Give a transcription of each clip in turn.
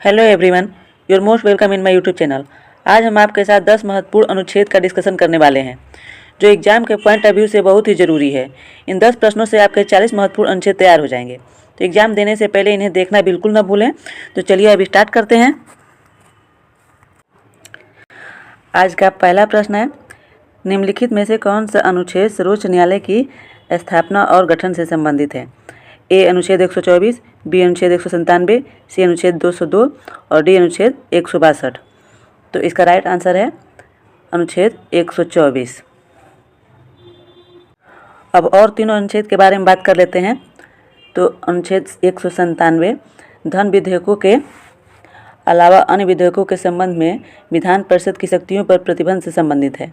Hello everyone, your most welcome in my YouTube channel. आज हम आपके साथ 10 महत्वपूर्ण अनुच्छेद का डिस्कशन करने वाले हैं जो एग्जाम के पॉइंट ऑफ व्यू से बहुत ही ज़रूरी है। इन 10 प्रश्नों से आपके 40 महत्वपूर्ण अनुच्छेद तैयार हो जाएंगे, तो एग्जाम देने से पहले इन्हें देखना बिल्कुल ना भूलें। तो चलिए अभी स्टार्ट करते हैं। आज का पहला प्रश्न है, निम्नलिखित में से कौन सा अनुच्छेद सर्वोच्च न्यायालय की स्थापना और गठन से संबंधित है? ए अनुच्छेद 124, बी अनुच्छेद 197, सी अनुच्छेद 202 और डी अनुच्छेद 162। तो इसका राइट आंसर है अनुच्छेद 124। अब और तीनों अनुच्छेद के बारे में बात कर लेते हैं। तो अनुच्छेद 197 धन विधेयकों के अलावा अन्य विधेयकों के संबंध में विधान परिषद की शक्तियों पर प्रतिबंध से संबंधित है।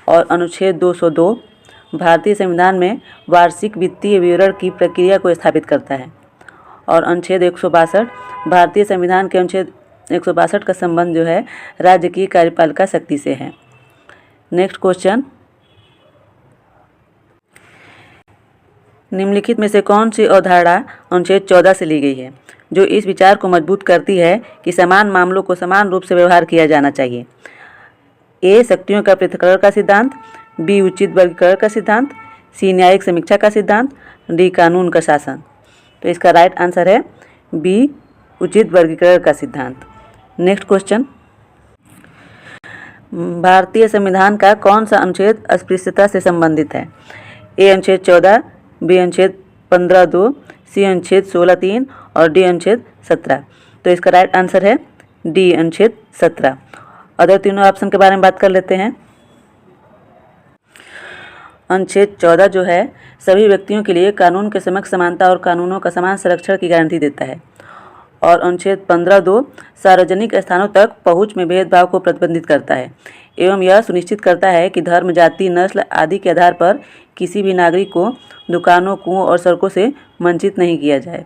और अनुच्छेद 202 भारतीय संविधान में वार्षिक वित्तीय विवरण की प्रक्रिया को स्थापित करता है। और अनुच्छेद 162 भारतीय संविधान के अनुच्छेद 162 का संबंध जो है राज्य की कार्यपालिका शक्ति से है। नेक्स्ट क्वेश्चन, निम्नलिखित में से कौन सी अवधारणा अनुच्छेद 14 से ली गई है जो इस विचार को मजबूत करती है कि समान मामलों को समान रूप से व्यवहार किया जाना चाहिए? ए शक्तियों का पृथक्करण का सिद्धांत, बी उचित वर्गीकरण का सिद्धांत, सी न्यायिक समीक्षा का सिद्धांत, डी कानून का शासन। तो इसका राइट आंसर है बी उचित वर्गीकरण का सिद्धांत। नेक्स्ट क्वेश्चन, भारतीय संविधान का कौन सा अनुच्छेद अस्पृश्यता से संबंधित है? ए अनुच्छेद 14, बी अनुच्छेद 15(2), सी अनुच्छेद 16(3) और डी अनुच्छेद 17। तो इसका राइट आंसर है डी अनुच्छेद 17। अदर तीनों ऑप्शन के बारे में बात कर लेते हैं। अनुच्छेद 14 जो है सभी व्यक्तियों के लिए कानून के समक्ष समानता और कानूनों का समान संरक्षण की गारंटी देता है। और अनुच्छेद 15(2) सार्वजनिक स्थानों तक पहुंच में भेदभाव को प्रतिबंधित करता है एवं यह सुनिश्चित करता है कि धर्म, जाति, नस्ल आदि के आधार पर किसी भी नागरिक को दुकानों, कुओं और सड़कों से वंचित नहीं किया जाए।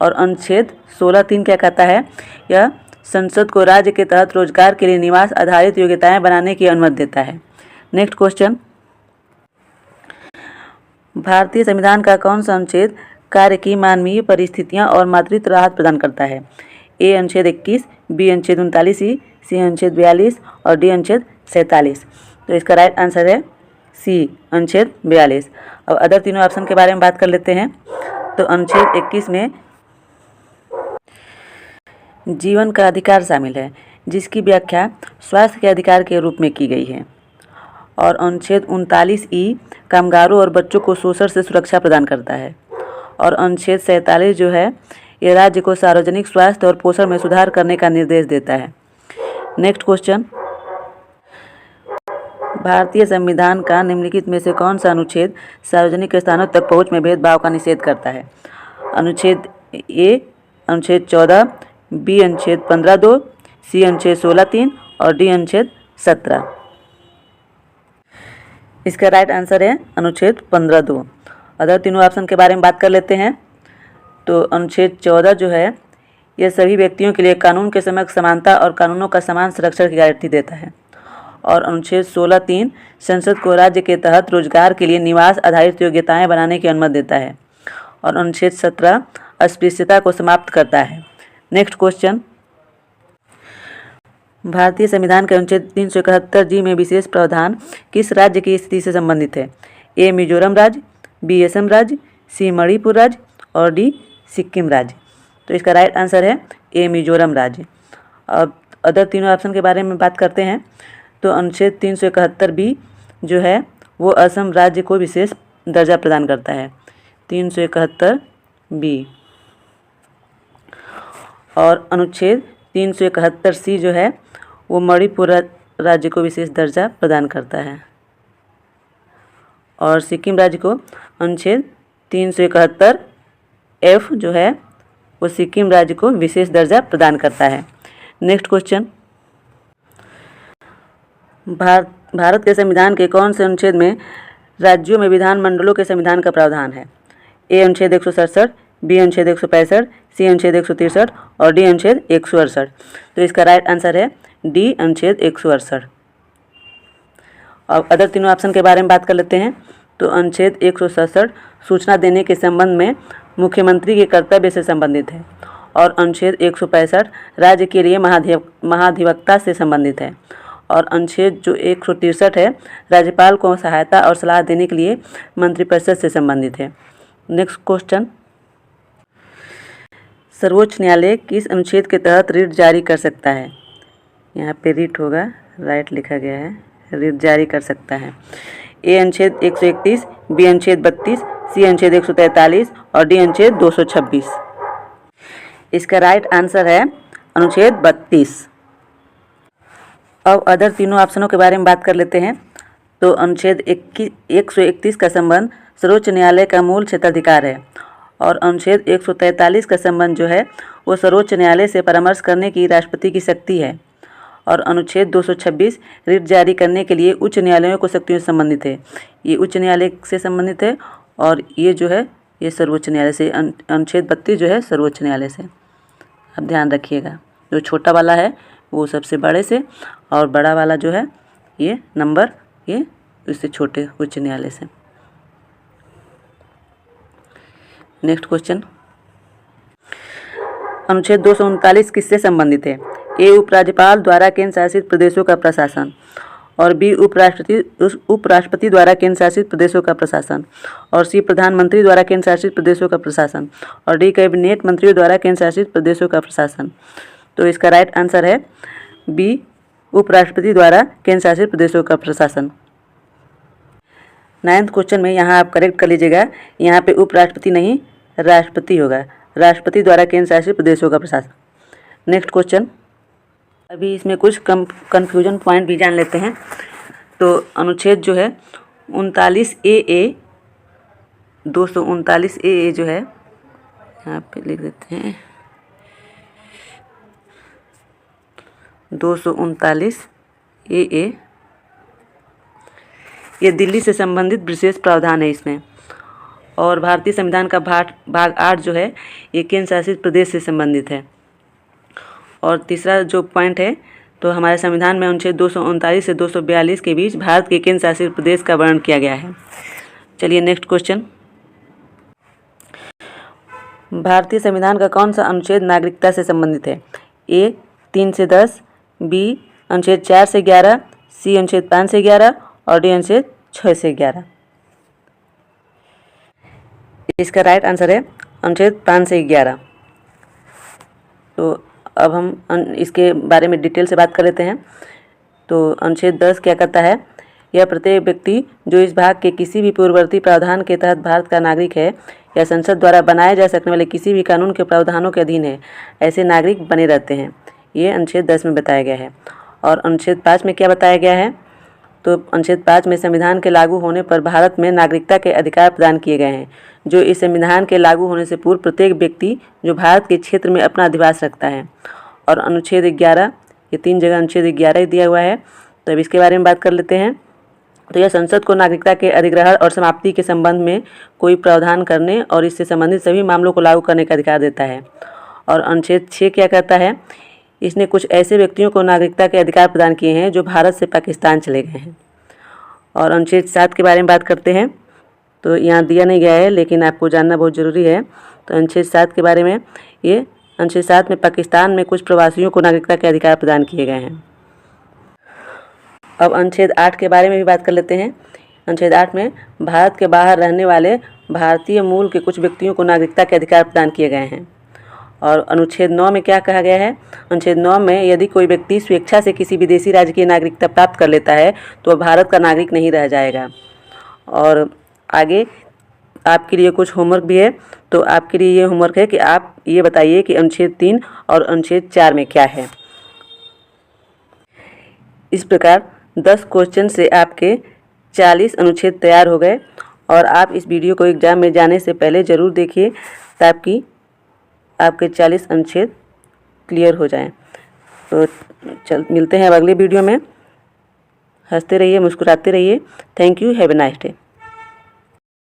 और अनुच्छेद 16(3) क्या कहता है? यह संसद को राज्य के तहत रोजगार के लिए निवास आधारित योग्यताएं बनाने की अनुमति देता है। नेक्स्ट क्वेश्चन, भारतीय संविधान का कौन सा अनुच्छेद कार्य की मानवीय परिस्थितियां और मातृत्व राहत प्रदान करता है? ए अनुच्छेद 21, बी अनुच्छेद 39, सी अनुच्छेद 42 और डी अनुच्छेद 47। तो इसका राइट आंसर है सी अनुच्छेद 42। अब अदर तीनों ऑप्शन के बारे में बात कर लेते हैं। तो अनुच्छेद 21 में जीवन का अधिकार शामिल है जिसकी व्याख्या स्वास्थ्य के अधिकार के रूप में की गई है। और अनुच्छेद 39(ई) कामगारों और बच्चों को शोषण से सुरक्षा प्रदान करता है। और अनुच्छेद 47 जो है ये राज्य को सार्वजनिक स्वास्थ्य और पोषण में सुधार करने का निर्देश देता है। नेक्स्ट क्वेश्चन, भारतीय संविधान का निम्नलिखित में से कौन सा अनुच्छेद सार्वजनिक स्थानों तक पहुंच में भेदभाव का निषेध करता है? अनुच्छेद ए अनुच्छेद 14, बी अनुच्छेद 15(2), सी अनुच्छेद 16(3) और डी अनुच्छेद 17। इसका राइट आंसर है अनुच्छेद 15(2). अदर तीनों ऑप्शन के बारे में बात कर लेते हैं। तो अनुच्छेद 14 जो है यह सभी व्यक्तियों के लिए कानून के समक्ष समानता और कानूनों का समान संरक्षण की गारंटी देता है। और अनुच्छेद 16(3) संसद को राज्य के तहत रोजगार के लिए निवास आधारित योग्यताएं बनाने की अनुमति देता है। और अनुच्छेद 17 अस्पृश्यता को समाप्त करता है। नेक्स्ट क्वेश्चन, भारतीय संविधान के अनुच्छेद 371 में विशेष प्रावधान किस राज्य की स्थिति से संबंधित है? ए मिजोरम राज्य, बी असम राज्य, सी मणिपुर राज्य और डी सिक्किम राज्य। तो इसका राइट आंसर है ए मिजोरम राज्य। अब अदर तीनों ऑप्शन के बारे में बात करते हैं। तो अनुच्छेद 371 बी जो है वो असम राज्य को विशेष दर्जा प्रदान करता है, 371 बी। और अनुच्छेद 371 सी जो है वो मणिपुर राज्य को विशेष दर्जा प्रदान करता है। और सिक्किम राज्य को अनुच्छेद 371 एफ जो है वो सिक्किम राज्य को विशेष दर्जा प्रदान करता है। नेक्स्ट क्वेश्चन, भारत के संविधान के कौन से अनुच्छेद में राज्यों में विधानमंडलों के संविधान का प्रावधान है? ए अनुच्छेद 167, बी अनुच्छेद 165, सी अनुच्छेद 163 और डी अनुच्छेद 168। तो इसका राइट आंसर है डी अनुच्छेद 168। अब अदर तीनों ऑप्शन के बारे में बात कर लेते हैं। तो अनुच्छेद 167 सूचना देने के संबंध में मुख्यमंत्री के कर्तव्य से संबंधित है। और अनुच्छेद 165 राज्य के लिए महाधिवक्ता से संबंधित है। और अनुच्छेद जो 163 है राज्यपाल को सहायता और सलाह देने के लिए मंत्रिपरिषद से संबंधित है। नेक्स्ट क्वेश्चन, सर्वोच्च न्यायालय किस अनुच्छेद के तहत रिट जारी कर सकता है? यहाँ पे रिट होगा, राइट लिखा गया है, रिट जारी कर सकता है। ए अनुच्छेद 131, बी अनुच्छेद 32, सी अनुच्छेद 143 और डी अनुच्छेद 226। इसका राइट आंसर है अनुच्छेद 32। अब अदर तीनों ऑप्शनों के बारे में बात कर लेते हैं। तो अनुच्छेद 131 का संबंध सर्वोच्च न्यायालय का मूल क्षेत्राधिकार है और अनुच्छेद 143 का संबंध जो है वो सर्वोच्च न्यायालय से परामर्श करने की राष्ट्रपति की शक्ति है। और अनुच्छेद 226 रिट जारी करने के लिए उच्च न्यायालयों को शक्तियों से संबंधित है। ये उच्च न्यायालय से संबंधित है और ये जो है ये सर्वोच्च न्यायालय से। अनुच्छेद 32 जो है सर्वोच्च न्यायालय से। अब ध्यान रखिएगा, जो छोटा वाला है वो सबसे बड़े से और बड़ा वाला जो है ये नंबर ये उससे छोटे उच्च न्यायालय से। नेक्स्ट क्वेश्चन, अनुच्छेद 239 किससे संबंधित है? ए उपराज्यपाल द्वारा केंद्र शासित प्रदेशों का प्रशासन और बी उपराष्ट्रपति द्वारा केंद्र शासित प्रदेशों का प्रशासन और सी प्रधानमंत्री द्वारा केंद्र शासित प्रदेशों का प्रशासन और डी कैबिनेट मंत्रियों द्वारा केंद्र शासित प्रदेशों का प्रशासन। तो इसका राइट आंसर है बी उपराष्ट्रपति द्वारा केंद्र शासित प्रदेशों का प्रशासन। 9th क्वेश्चन में यहाँ आप करेक्ट कर लीजिएगा, यहाँ पे उपराष्ट्रपति नहीं राष्ट्रपति होगा, राष्ट्रपति द्वारा केंद्र शासित प्रदेशों का प्रशासन। नेक्स्ट क्वेश्चन, अभी इसमें कुछ कन्फ्यूजन पॉइंट भी जान लेते हैं। तो अनुच्छेद जो है 39AA 239AA जो है यहाँ पे लिख देते हैं 239AA, ये दिल्ली से संबंधित विशेष प्रावधान है इसमें। और भारतीय संविधान का भाग 8 जो है ये केंद्र शासित प्रदेश से संबंधित है। और तीसरा जो पॉइंट है तो हमारे संविधान में अनुच्छेद 239 से 242 के बीच भारत के केंद्र शासित प्रदेश का वर्णन किया गया है। चलिए नेक्स्ट क्वेश्चन, भारतीय संविधान का कौन सा अनुच्छेद नागरिकता से संबंधित है? ए 3 से 10, बी अनुच्छेद 4 से 11, सी अनुच्छेद 5 से 11 और डी अनुच्छेद 6 से 11। इसका राइट आंसर है अनुच्छेद 5 से 11। तो अब हम इसके बारे में डिटेल से बात कर लेते हैं। तो अनुच्छेद 10 क्या करता है? यह प्रत्येक व्यक्ति जो इस भाग के किसी भी पूर्ववर्ती प्रावधान के तहत भारत का नागरिक है या संसद द्वारा बनाए जा सकने वाले किसी भी कानून के प्रावधानों के अधीन है, ऐसे नागरिक बने रहते हैं। ये अनुच्छेद 10 में बताया गया है। और अनुच्छेद 5 में क्या बताया गया है? तो अनुच्छेद 5 में संविधान के लागू होने पर भारत में नागरिकता के अधिकार प्रदान किए गए हैं, जो इस संविधान के लागू होने से पूर्व प्रत्येक व्यक्ति जो भारत के क्षेत्र में अपना अधिवास रखता है। और अनुच्छेद 11, ये 3 जगह अनुच्छेद 11 ही दिया हुआ है। तो अब इसके बारे में बात कर लेते हैं। तो यह संसद को नागरिकता के अधिग्रहण और समाप्ति के संबंध में कोई प्रावधान करने और इससे संबंधित सभी मामलों को लागू करने का अधिकार देता है। और अनुच्छेद 6 क्या कहता है? इसने कुछ ऐसे व्यक्तियों को नागरिकता के अधिकार प्रदान किए हैं जो भारत से पाकिस्तान चले गए हैं। और अनुच्छेद 7 के बारे में बात करते हैं। तो यहाँ दिया नहीं गया है लेकिन आपको जानना बहुत ज़रूरी है। तो अनुच्छेद 7 के बारे में, ये अनुच्छेद 7 में पाकिस्तान में कुछ प्रवासियों को नागरिकता के अधिकार प्रदान किए गए हैं। अब अनुच्छेद 8 के बारे में भी बात कर लेते हैं। अनुच्छेद 8 में भारत के बाहर रहने वाले भारतीय मूल के कुछ व्यक्तियों को नागरिकता के अधिकार प्रदान किए गए हैं। और अनुच्छेद 9 में क्या कहा गया है? अनुच्छेद 9 में यदि कोई व्यक्ति स्वेच्छा से किसी विदेशी राज्य की नागरिकता प्राप्त कर लेता है तो वह भारत का नागरिक नहीं रह जाएगा। और आगे आपके लिए कुछ होमवर्क भी है। तो आपके लिए ये होमवर्क है कि आप ये बताइए कि अनुच्छेद 3 और अनुच्छेद 4 में क्या है। इस प्रकार 10 क्वेश्चन से आपके 40 अनुच्छेद तैयार हो गए। और आप इस वीडियो को एग्जाम में जाने से पहले ज़रूर देखिए ताकि आपके 40 अनुच्छेद क्लियर हो जाएं। तो मिलते हैं अब अगले वीडियो में। हंसते रहिए, मुस्कुराते रहिए। Thank you, have a nice day.